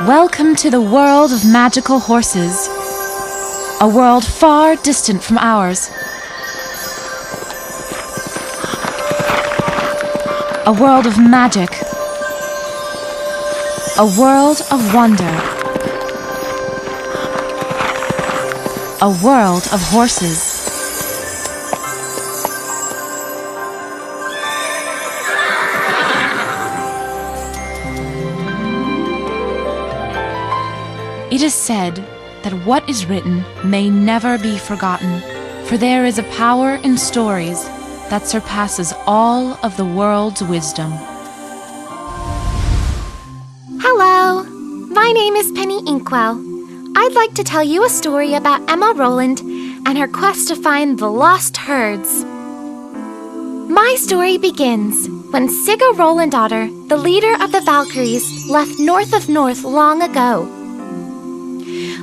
Welcome to the world of magical horses, a world far distant from ours. A world of magic, a world of wonder, a world of horses. It is said that what is written may never be forgotten, for there is a power in stories that surpasses all of the world's wisdom. Hello, my name is Penny Inkwell. I'd like to tell you a story about Emma Roland and her quest to find the lost herds. My story begins when Sigga Rolanddotter, the leader of the Valkyries, left north of North long ago.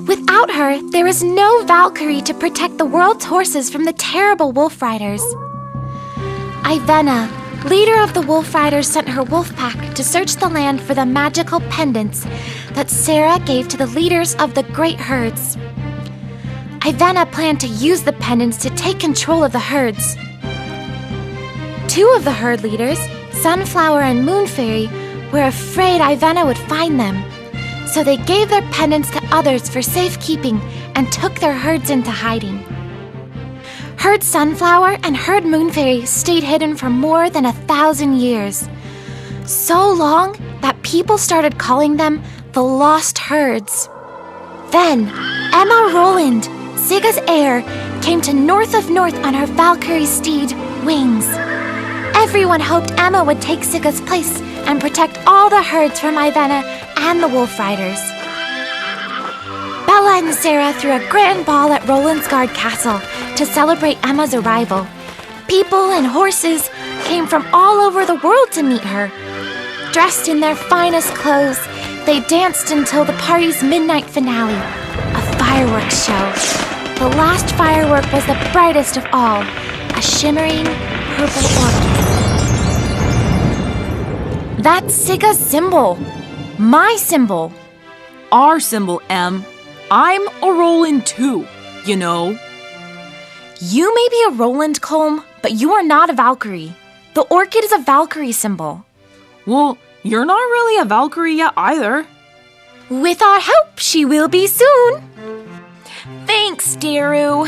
Without her, there is no Valkyrie to protect the world's horses from the terrible wolf riders. Ivenna, leader of the wolf riders, sent her wolf pack to search the land for the magical pendants that Sara gave to the leaders of the great herds. Ivenna planned to use the pendants to take control of the herds. Two of the herd leaders, Sunflower and Moon Fairy, were afraid Ivenna would find them. So they gave their pendants to others for safekeeping and took their herds into hiding. Herd Sunflower and Herd Moon Fairy stayed hidden for more than 1,000 years. So long that people started calling them the Lost Herds. Then, Emma Roland, Sigga's heir, came to north of North on her Valkyrie steed, Wings. Everyone hoped Emma would take Sigga's place and protect all the herds from Ivenna and the wolf riders. Bella and Sara threw a grand ball at Rolandsgard Castle to celebrate Emma's arrival. People and horses came from all over the world to meet her. Dressed in their finest clothes, they danced until the party's midnight finale, a fireworks show. The last firework was the brightest of all, a shimmering purple orchid. That's Sigga's symbol. My symbol. Our symbol, Em. I'm a Roland too, you know. You may be a Deru, Colm, but you are not a Valkyrie. The orchid is a Valkyrie symbol. Well, you're not really a Valkyrie yet either. With our help, she will be soon. Thanks, Deru.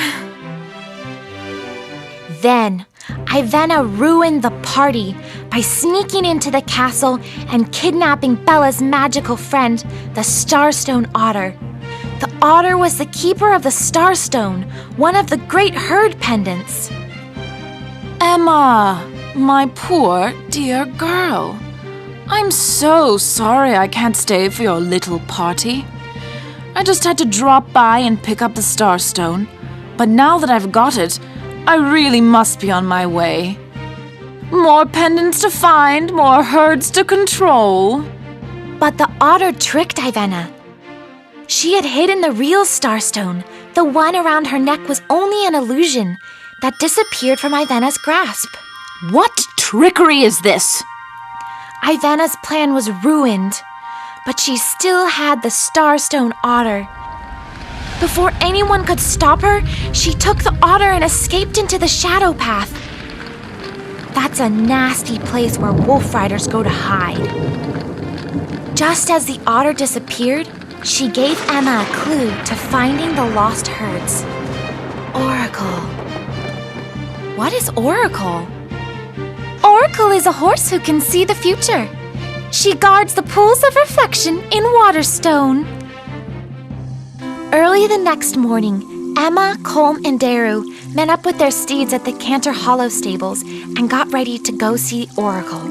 Then, Ivenna ruined the party by sneaking into the castle and kidnapping Bella's magical friend, the Starstone Otter. The otter was the keeper of the Starstone, one of the great herd pendants. Emma, my poor dear girl. I'm so sorry I can't stay for your little party. I just had to drop by and pick up the Starstone, but now that I've got it, I really must be on my way. More pendants to find, more herds to control. But the otter tricked Ivenna. She had hidden the real Starstone. The one around her neck was only an illusion that disappeared from Ivenna's grasp. What trickery is this? Ivenna's plan was ruined, but she still had the Starstone Otter. Before anyone could stop her, she took the otter and escaped into the Shadow Path. That's a nasty place where wolf riders go to hide. Just as the otter disappeared, she gave Emma a clue to finding the lost herds. Oracle. What is Oracle? Oracle is a horse who can see the future. She guards the pools of reflection in Waterstone. Early the next morning, Emma, Colm, and Deru met up with their steeds at the Cantor Hollow stables and got ready to go see Oracle.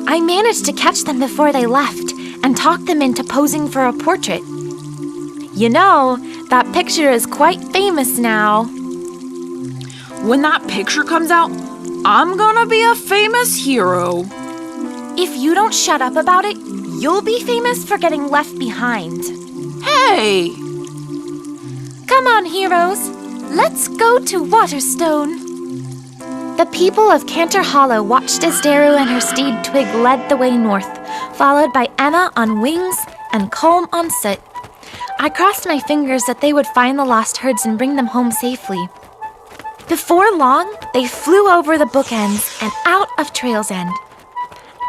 I managed to catch them before they left and talk them into posing for a portrait. You know, that picture is quite famous now. When that picture comes out, I'm gonna be a famous hero. If you don't shut up about it, you'll be famous for getting left behind. Hey! Come on, heroes. Let's go to Waterstone. The people of Cantor Hollow watched as Deru and her steed Twig led the way north, followed by Emma on Wings and Colm on soot. I crossed my fingers that they would find the lost herds and bring them home safely. Before long, they flew over the bookends and out of Trail's End.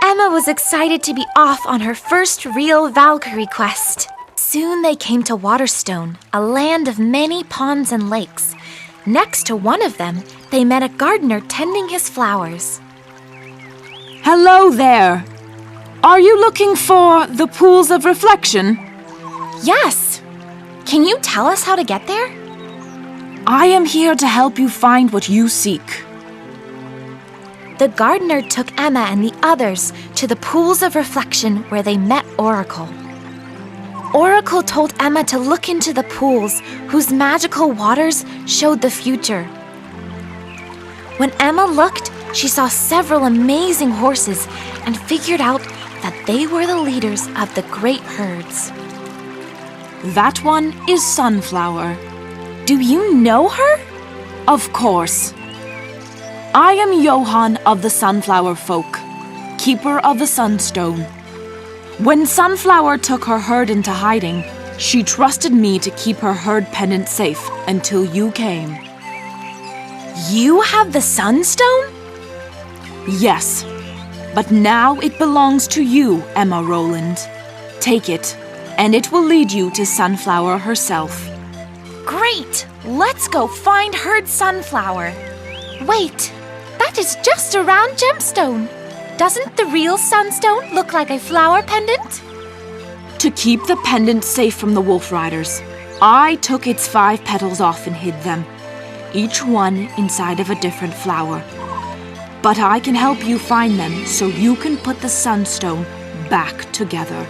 Emma was excited to be off on her first real Valkyrie quest. Soon they came to Waterstone, a land of many ponds and lakes. Next to one of them, they met a gardener tending his flowers. Hello there. Are you looking for the pools of reflection? Yes. Can you tell us how to get there? I am here to help you find what you seek. The gardener took Emma and the others to the pools of reflection where they met Oracle. Oracle told Emma to look into the pools whose magical waters showed the future. When Emma looked, she saw several amazing horses and figured out that they were the leaders of the great herds. That one is Sunflower. Do you know her? Of course. I am Johann of the Sunflower Folk, keeper of the Sunstone. When Sunflower took her herd into hiding, she trusted me to keep her herd pendant safe until you came. You have the Sunstone? Yes, but now it belongs to you, Emma Rowland. Take it, and it will lead you to Sunflower herself. Great! Let's go find Herd Sunflower. Wait, that is just a round gemstone. Doesn't the real sunstone look like a flower pendant? To keep the pendant safe from the wolf riders, I took its 5 petals off and hid them, each one inside of a different flower. But I can help you find them so you can put the sunstone back together.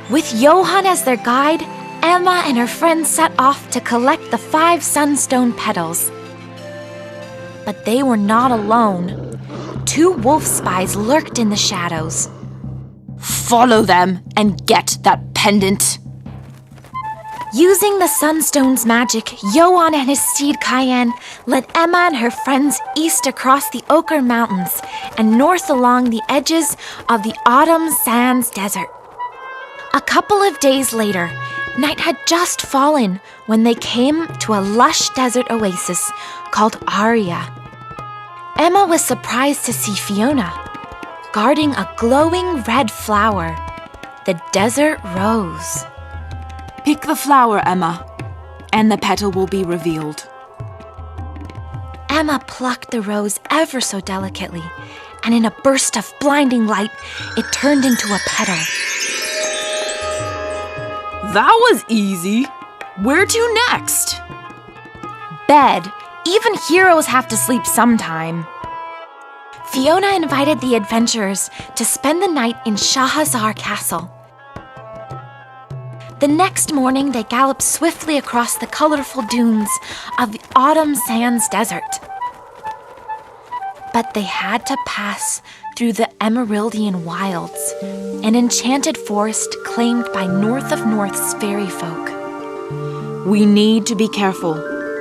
With Johann as their guide, Emma and her friends set off to collect the 5 sunstone petals. But they were not alone. 2 wolf spies lurked in the shadows. Follow them and get that pendant. Using the sunstone's magic, Johann and his steed Cayenne led Emma and her friends east across the Ochre Mountains and north along the edges of the Autumn Sands Desert. A couple of days later, night had just fallen when they came to a lush desert oasis called Aria. Emma was surprised to see Fiona, guarding a glowing red flower, the desert rose. Pick the flower, Emma, and the petal will be revealed. Emma plucked the rose ever so delicately, and in a burst of blinding light, it turned into a petal. That was easy. Where to next? Bed. Even heroes have to sleep sometime. Fiona invited the adventurers to spend the night in Shahazar Castle. The next morning, they galloped swiftly across the colorful dunes of the Autumn Sands Desert. But they had to pass through the Emeraldian Wilds, an enchanted forest claimed by North of North's fairy folk. We need to be careful.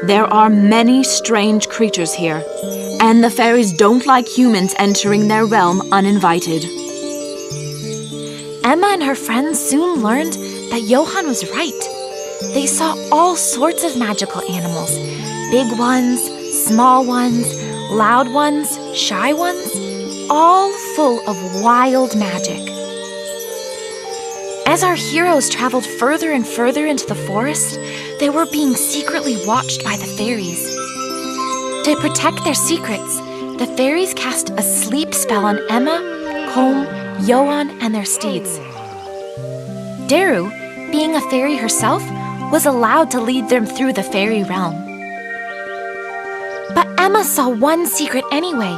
There are many strange creatures here, and the fairies don't like humans entering their realm uninvited. Emma and her friends soon learned that Johann was right. They saw all sorts of magical animals, big ones, small ones, loud ones, shy ones, all full of wild magic. As our heroes traveled further and further into the forest, they were being secretly watched by the fairies. To protect their secrets, the fairies cast a sleep spell on Emma, Colm, Johann, and their steeds. Deru, being a fairy herself, was allowed to lead them through the fairy realm. But Emma saw one secret anyway: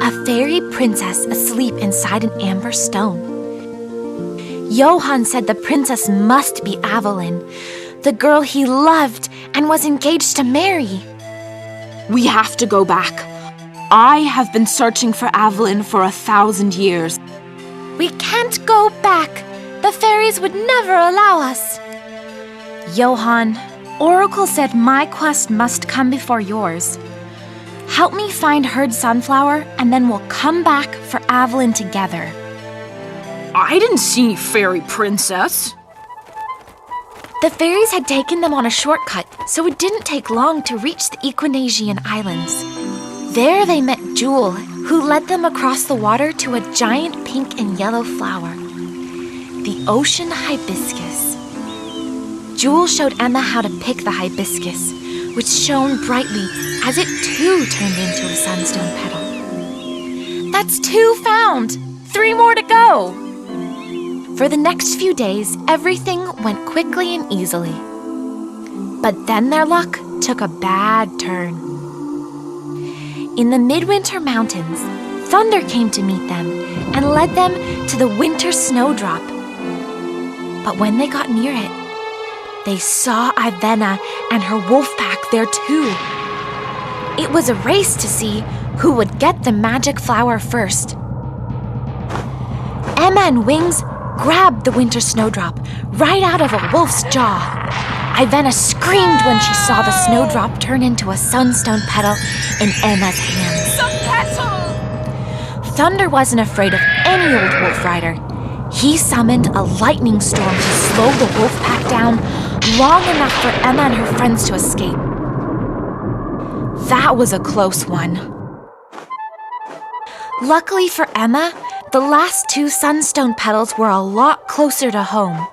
a fairy princess asleep inside an amber stone. Johann said the princess must be Evelyn, the girl he loved and was engaged to marry. We have to go back. I have been searching for Evelyn for 1,000 years. We can't go back. The fairies would never allow us. Johann, Oracle said my quest must come before yours. Help me find Herd Sunflower, and then we'll come back for Evelyn together. I didn't see any fairy princess. The fairies had taken them on a shortcut, so it didn't take long to reach the Equinasian Islands. There they met Jewel, who led them across the water to a giant pink and yellow flower, the ocean hibiscus. Jewel showed Emma how to pick the hibiscus, which shone brightly as it too turned into a sunstone petal. That's 2 found! 3 more to go! For the next few days, everything went quickly and easily. But then their luck took a bad turn. In the midwinter mountains, thunder came to meet them and led them to the winter snowdrop. But when they got near it, they saw Ivenna and her wolf pack there too. It was a race to see who would get the magic flower first. Emma and Wings grabbed the winter snowdrop right out of a wolf's jaw. Ivenna screamed when she saw the snowdrop turn into a sunstone petal in Emma's hands. Sun petal! Thunder wasn't afraid of any old wolf rider. He summoned a lightning storm to slow the wolf pack down long enough for Emma and her friends to escape. That was a close one. Luckily for Emma, the last 2 sunstone petals were a lot closer to home.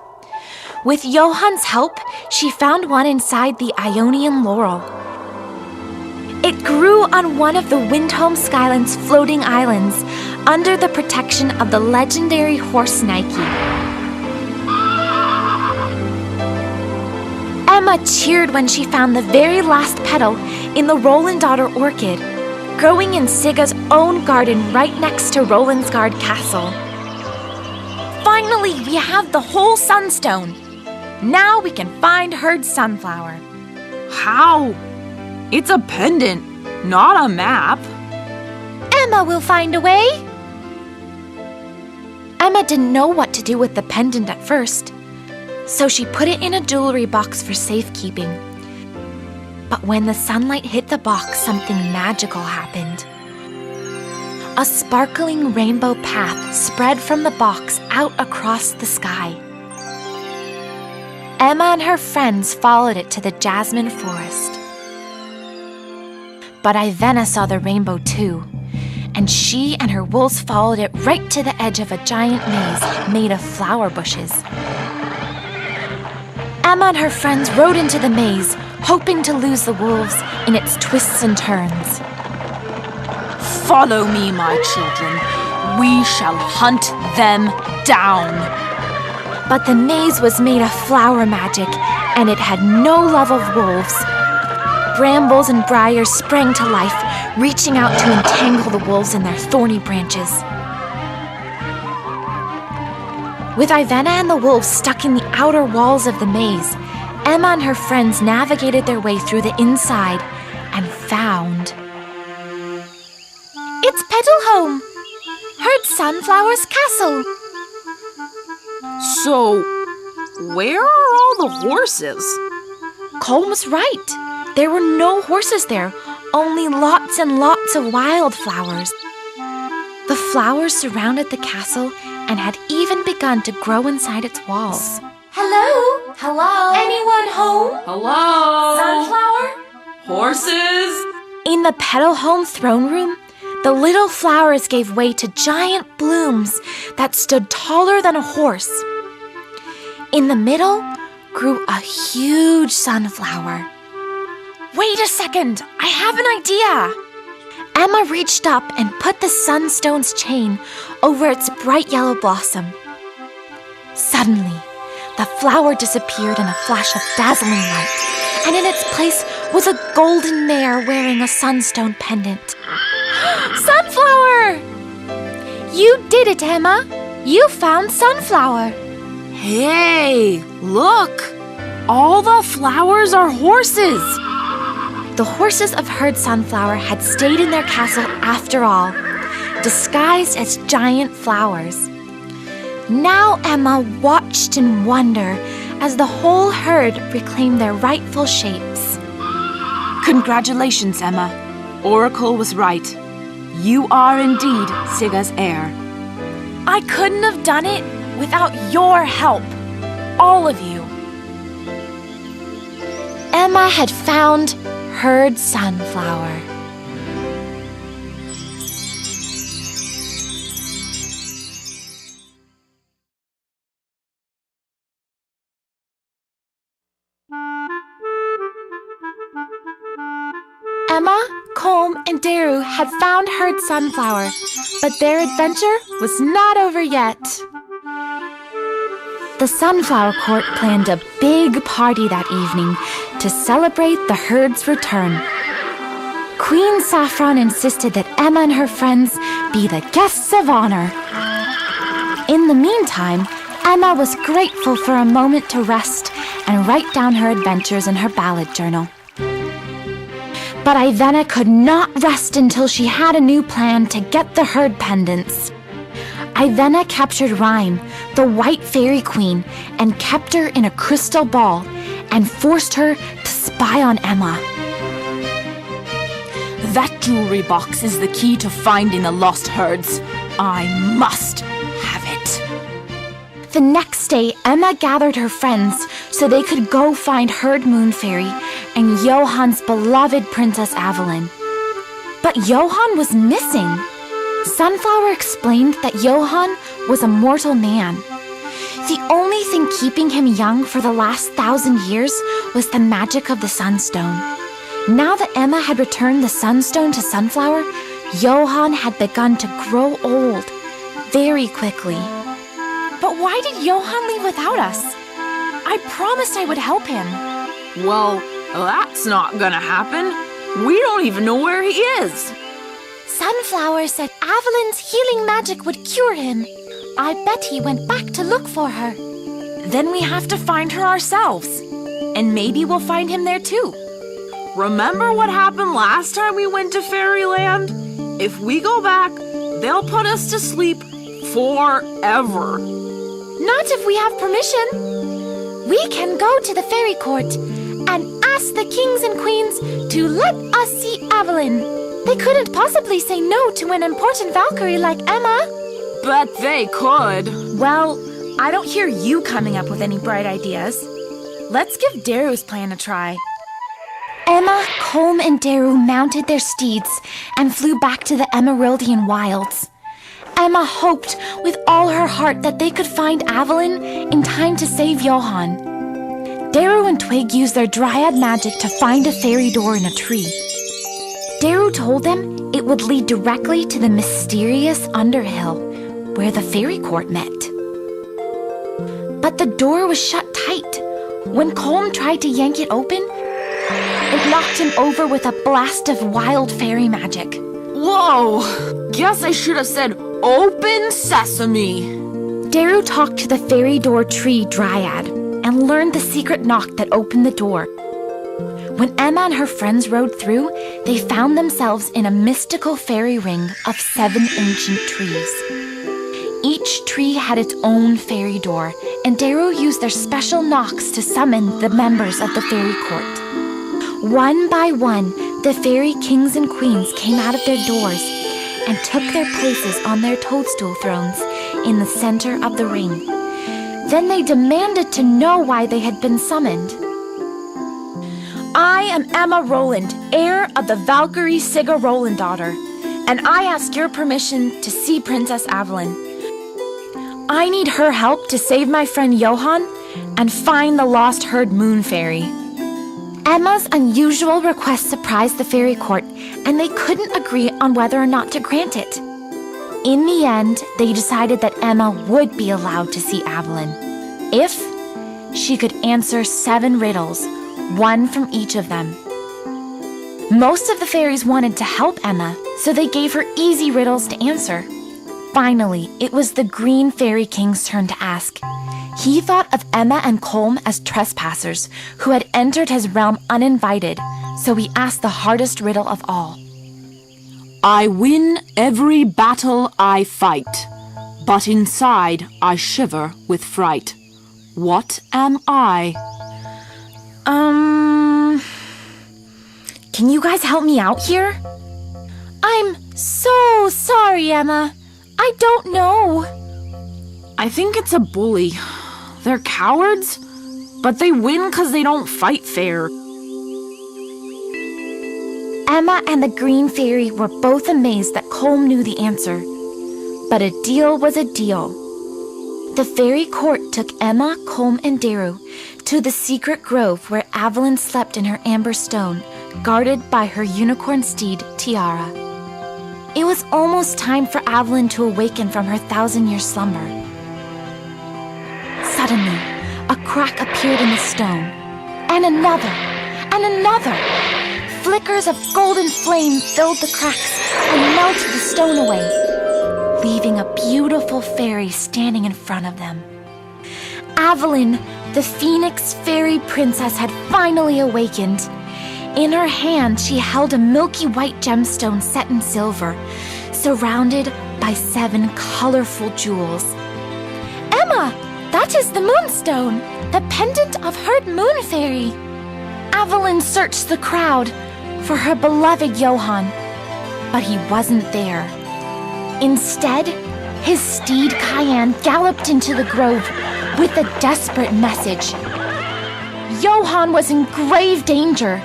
With Johann's help, she found one inside the Ionian laurel. It grew on one of the Windhome Skyland's floating islands under the protection of the legendary horse Nike. Emma cheered when she found the very last petal in the Roland-Daughter orchid, growing in Sigga's own garden right next to Rolandsgard Castle. Finally, we have the whole sunstone. Now we can find Herd's sunflower. How? It's a pendant, not a map. Emma will find a way. Emma didn't know what to do with the pendant at first, so she put it in a jewelry box for safekeeping. But when the sunlight hit the box, something magical happened. A sparkling rainbow path spread from the box out across the sky. Emma and her friends followed it to the jasmine forest. But Ivenna saw the rainbow too, and she and her wolves followed it right to the edge of a giant maze made of flower bushes. Emma and her friends rode into the maze, hoping to lose the wolves in its twists and turns. Follow me, my children. We shall hunt them down. But the maze was made of flower magic, and it had no love of wolves. Brambles and briars sprang to life, reaching out to entangle the wolves in their thorny branches. With Ivenna and the wolves stuck in the outer walls of the maze, Emma and her friends navigated their way through the inside and found... It's Petalhome! Herd Sunflower's castle! So, where are all the horses? Colm was right. There were no horses there, only lots and lots of wildflowers. The flowers surrounded the castle and had even begun to grow inside its walls. Hello? Hello? Anyone home? Hello? Sunflower? Horses? In the Petalhome throne room, the little flowers gave way to giant blooms that stood taller than a horse. In the middle grew a huge sunflower. Wait a second, I have an idea! Emma reached up and put the sunstone's chain over its bright yellow blossom. Suddenly, the flower disappeared in a flash of dazzling light, and in its place was a golden mare wearing a sunstone pendant. Sunflower! You did it, Emma! You found Sunflower! Hey, look! All the flowers are horses! The horses of Herd Sunflower had stayed in their castle after all, disguised as giant flowers. Now Emma watched in wonder as the whole herd reclaimed their rightful shapes. Congratulations, Emma. Oracle was right. You are indeed Sigga's heir. I couldn't have done it without your help, all of you. Emma had found Herd Sunflower. Emma, Colm, and Deru had found Herd Sunflower, but their adventure was not over yet. The Sunflower Court planned a big party that evening to celebrate the herd's return. Queen Saffron insisted that Emma and her friends be the guests of honor. In the meantime, Emma was grateful for a moment to rest and write down her adventures in her ballad journal. But Ivenna could not rest until she had a new plan to get the herd pendants. Ivenna captured Rhyme, the white fairy queen, and kept her in a crystal ball and forced her to spy on Emma. That jewelry box is the key to finding the lost herds. I must have it. The next day, Emma gathered her friends so they could go find Herd Moon Fairy and Johann's beloved Princess Evelyn. But Johann was missing. Sunflower explained that Johann was a mortal man. The only thing keeping him young for the last 1,000 years was the magic of the Sunstone. Now that Emma had returned the Sunstone to Sunflower, Johann had begun to grow old very quickly. But why did Johann leave without us? I promised I would help him. Well, that's not gonna happen. We don't even know where he is. Sunflower said Evelyn's healing magic would cure him. I bet he went back to look for her. Then we have to find her ourselves. And maybe we'll find him there too. Remember what happened last time we went to Fairyland? If we go back, they'll put us to sleep forever. Not if we have permission. We can go to the fairy court and ask the kings and queens to let us see Evelyn. They couldn't possibly say no to an important Valkyrie like Emma. But they could. Well, I don't hear you coming up with any bright ideas. Let's give Deru's plan a try. Emma, Colm, and Deru mounted their steeds and flew back to the Emeraldian wilds. Emma hoped with all her heart that they could find Evelyn in time to save Johann. Deru and Twig used their dryad magic to find a fairy door in a tree. Deru told them it would lead directly to the mysterious Underhill, where the fairy court met. But the door was shut tight. When Colm tried to yank it open, it knocked him over with a blast of wild fairy magic. Whoa! Guess I should have said, "Open sesame!" Deru talked to the fairy door tree dryad and learned the secret knock that opened the door. When Emma and her friends rode through, they found themselves in a mystical fairy ring of 7 ancient trees. Each tree had its own fairy door, and Deru used their special knocks to summon the members of the fairy court. One by one, the fairy kings and queens came out of their doors and took their places on their toadstool thrones in the center of the ring. Then they demanded to know why they had been summoned. I am Emma Roland, heir of the Valkyrie Sigga Roland-daughter, and I ask your permission to see Princess Evelyn. I need her help to save my friend Johann and find the lost Herd Moon Fairy. Emma's unusual request surprised the fairy court, and they couldn't agree on whether or not to grant it. In the end, they decided that Emma would be allowed to see Evelyn, if she could answer 7 riddles, one from each of them. Most of the fairies wanted to help Emma, so they gave her easy riddles to answer. Finally, it was the Green Fairy King's turn to ask. He thought of Emma and Colm as trespassers who had entered his realm uninvited, so he asked the hardest riddle of all. I win every battle I fight, but inside I shiver with fright. What am I? Can you guys help me out here? I'm so sorry, Emma. I don't know. I think it's a bully. They're cowards, but they win because they don't fight fair. Emma and the Green Fairy were both amazed that Colm knew the answer. But a deal was a deal. The fairy court took Emma, Colm, and Deru to the secret grove where Evelyn slept in her amber stone, guarded by her unicorn steed, Tiara. It was almost time for Evelyn to awaken from her 1,000-year slumber. Suddenly, a crack appeared in the stone, and another, and another. Flickers of golden flame filled the cracks and melted the stone away, leaving a beautiful fairy standing in front of them. Evelyn, the Phoenix Fairy Princess, had finally awakened. In her hand, she held a milky white gemstone set in silver, surrounded by 7 colorful jewels. Emma, that is the Moonstone, the pendant of her Moon Fairy. Evelyn searched the crowd for her beloved Johann, but he wasn't there. Instead, his steed Cayenne galloped into the grove with a desperate message. Johann was in grave danger.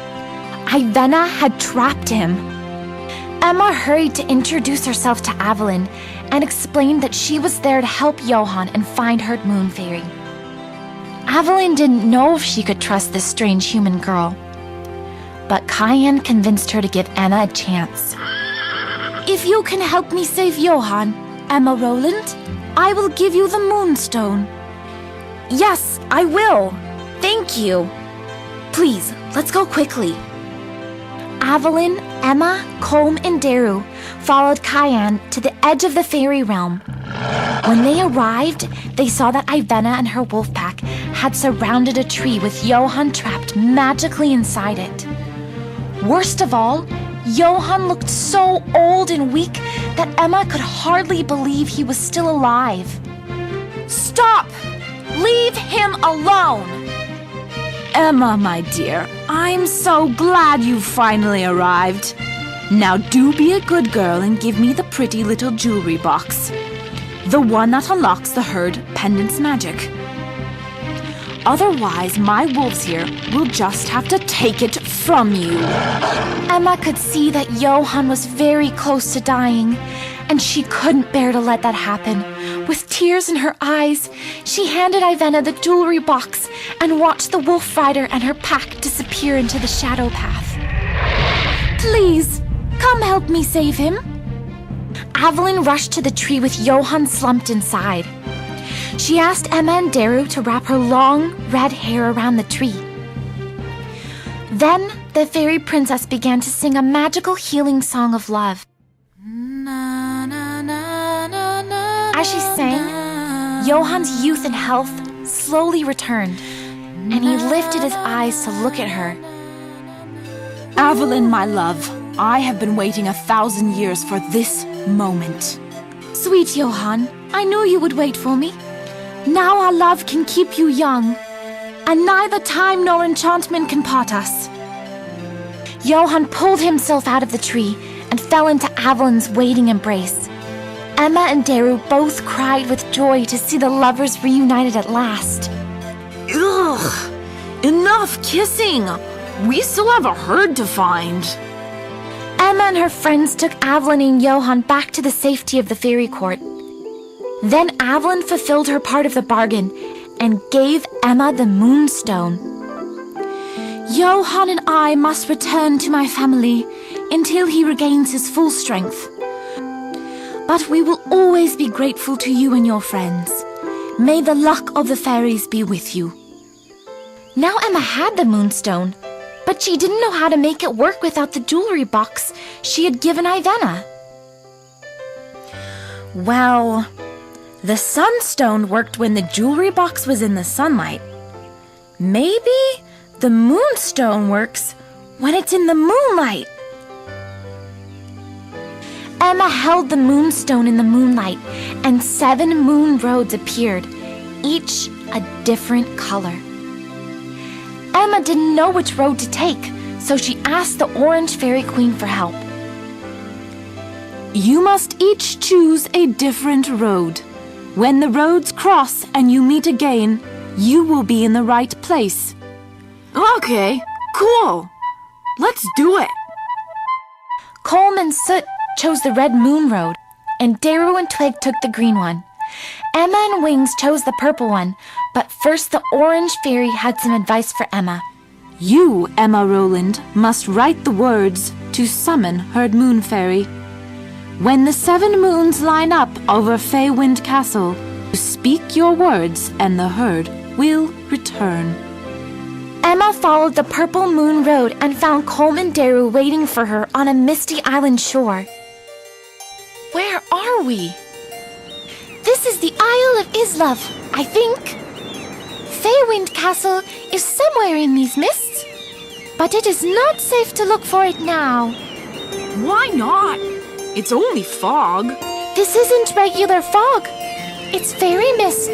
Ivenna had trapped him. Emma hurried to introduce herself to Evelyn and explained that she was there to help Johann and find her Moon Fairy. Evelyn didn't know if she could trust this strange human girl, but Cayenne convinced her to give Emma a chance. If you can help me save Johann, Emma Roland, I will give you the Moonstone. Yes, I will. Thank you. Please, let's go quickly. Evelyn, Emma, Colm, and Deru followed Cayenne to the edge of the fairy realm. When they arrived, they saw that Ivenna and her wolf pack had surrounded a tree with Johann trapped magically inside it. Worst of all, Johann looked so old and weak that Emma could hardly believe he was still alive. Stop! Leave him alone! Emma, my dear, I'm so glad you've finally arrived. Now do be a good girl and give me the pretty little jewelry box. The one that unlocks the herd pendant's magic. Otherwise, my wolves here will just have to take it from you. Emma could see that Johann was very close to dying, and she couldn't bear to let that happen. With tears in her eyes, she handed Ivenna the jewelry box and watched the wolf rider and her pack disappear into the shadow path. Please, come help me save him. Evelyn rushed to the tree with Johann slumped inside. She asked Emma and Deru to wrap her long, red hair around the tree. Then, the fairy princess began to sing a magical healing song of love. As she sang, Johann's youth and health slowly returned, and he lifted his eyes to look at her. Evelyn, my love, I have been waiting 1,000 years for this moment. Sweet Johann, I knew you would wait for me. Now our love can keep you young, and neither time nor enchantment can part us. Johann pulled himself out of the tree and fell into Evelyn's waiting embrace. Emma and Deru both cried with joy to see the lovers reunited at last. Ugh! Enough kissing! We still have a herd to find. Emma and her friends took Evelyn and Johann back to the safety of the fairy court. Then Evelyn fulfilled her part of the bargain and gave Emma the Moonstone. Johann and I must return to my family until he regains his full strength. But we will always be grateful to you and your friends. May the luck of the fairies be with you. Now Emma had the Moonstone, but she didn't know how to make it work without the jewelry box she had given Ivenna. Well, the Sunstone worked when the jewelry box was in the sunlight. Maybe the Moonstone works when it's in the moonlight. Emma held the Moonstone in the moonlight, and 7 moon roads appeared, each a different color. Emma didn't know which road to take, so she asked the Orange Fairy Queen for help. You must each choose a different road. When the roads cross and you meet again, you will be in the right place. Okay, cool. Let's do it. Colm and Soot chose the red moon road, and Deru and Twig took the green one. Emma and Wings chose the purple one, but first the orange fairy had some advice for Emma. You, Emma Rowland, must write the words to summon Herd Moon Fairy. When the 7 moons line up over Feywind Castle, you speak your words and the herd will return. Emma followed the purple moon road and found Colm and Deru waiting for her on a misty island shore. Where are we? This is the Isle of Islov, I think. Feywind Castle is somewhere in these mists, but it is not safe to look for it now. Why not? It's only fog. This isn't regular fog. It's fairy mist.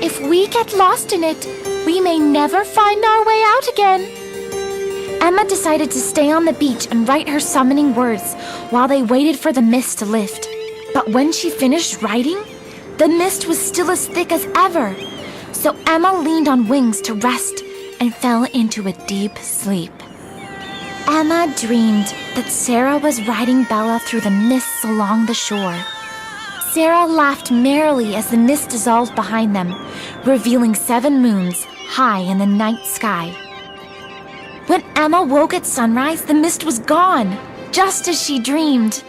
If we get lost in it, we may never find our way out again. Emma decided to stay on the beach and write her summoning words while they waited for the mist to lift. But when she finished writing, the mist was still as thick as ever. So Emma leaned on Wings to rest and fell into a deep sleep. Emma dreamed that Sara was riding Bella through the mists along the shore. Sara laughed merrily as the mist dissolved behind them, revealing 7 moons high in the night sky. When Emma woke at sunrise, the mist was gone, just as she dreamed.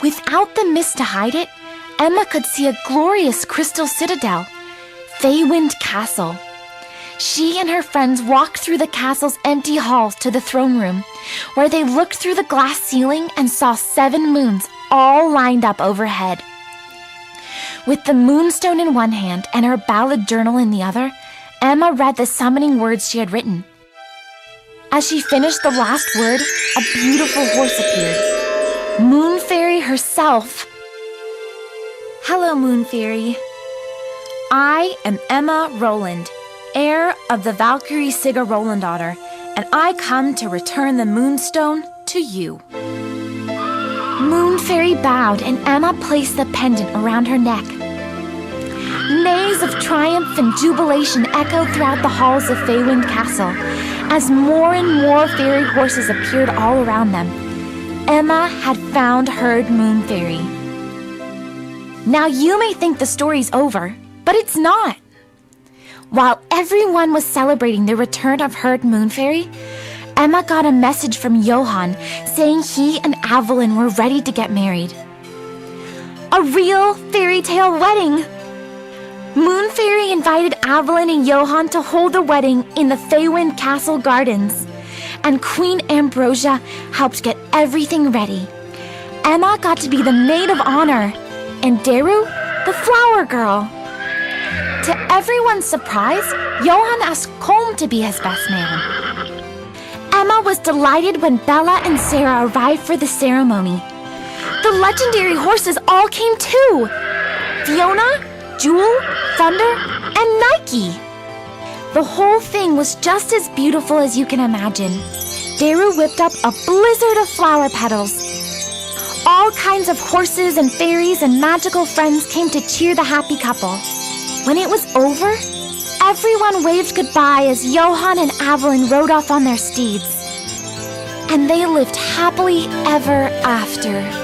Without the mist to hide it, Emma could see a glorious crystal citadel, Feywind Castle. She and her friends walked through the castle's empty halls to the throne room, where they looked through the glass ceiling and saw 7 moons all lined up overhead. With the moonstone in one hand and her ballad journal in the other, Emma read the summoning words she had written. As she finished the last word, a beautiful horse appeared. Moon Fairy herself. Hello, Moon Fairy. I am Emma Rowland, heir of the Valkyrie Sigga Rolandaughter, and I come to return the moonstone to you. Moon Fairy bowed and Emma placed the pendant around her neck. Neighs of triumph and jubilation echoed throughout the halls of Feywind Castle as more and more fairy horses appeared all around them. Emma had found Herd Moon Fairy. Now you may think the story's over, but it's not. While everyone was celebrating the return of Herd Moon Fairy, Emma got a message from Johan saying he and Evelyn were ready to get married. A real fairy tale wedding! Moon Fairy invited Evelyn and Johan to hold the wedding in the Feywind Castle gardens, and Queen Ambrosia helped get everything ready. Emma got to be the maid of honor, and Deru, the flower girl. To everyone's surprise, Johan asked Colm to be his best man. Emma was delighted when Bella and Sara arrived for the ceremony. The legendary horses all came too. Fiona, Jewel, Thunder, and Nike. The whole thing was just as beautiful as you can imagine. Deru whipped up a blizzard of flower petals. All kinds of horses and fairies and magical friends came to cheer the happy couple. When it was over, everyone waved goodbye as Johan and Evelyn rode off on their steeds. And they lived happily ever after.